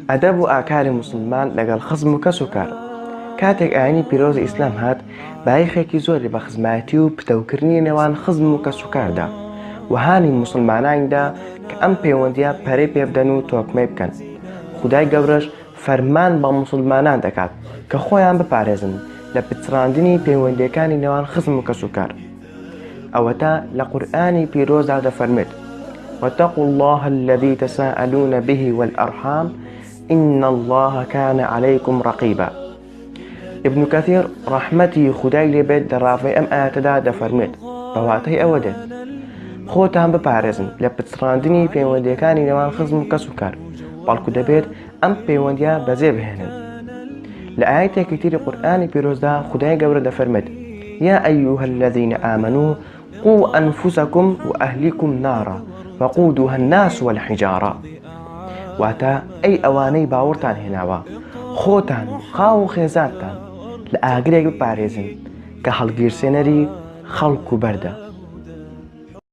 ئەدەب و ئاکاری موسڵمان لەگەڵ خزم و کەس و کار. کاتێک ئاینی پیرۆزی ئیسلام هات بایەخێکی زۆری بە خزمەتی و پتەوکردنی نێوان خزم و کەس و کاردا و هانی موسڵمانانیدا کە ئەم پەیوەندیە پەرەی پێ بدەن و تۆکمەی بکەن. خودای گەورەش فەرمان بە موسڵمانان دەکات کە خۆیان بپارێزن لە پچڕاندنی پەیوەندیەکانی نێوان خزم و کەس و کار. ئەوەتە لە قورئانی پیرۆزدا دەفەرمێت: واتقوا الله الذي تساءلون به والأرحام إن الله كان عليكم رقيبا. ابن كثير رحمەتی خودای لێبێت دەڕافەی ئەم ئاەتەدا دەفەرمێت بەواتای ئەوە دێت خۆتان بپارێزن لە پچڕاندنی پەیوەندیەکانی نێوان خزم و کەس و کار، بەڵکو دەبێت ئەم پەیوەندیە بەجێ بهێنن. لە ئاەتێکی تری قورئانی پیرۆزدا خودای گەورە دەفەرمێت: يا أيها الذين آمنوا قوا أنفسكم وأهليكم نارا وقودها الناس والحجارة. واتە ئەی ئەوانەی باوەڕتان هێناوە، خۆتان و خاو و خێزانتان لە ئاگرێک بپارێزن کە هەڵگیرسێنەری خەڵک و بەردە.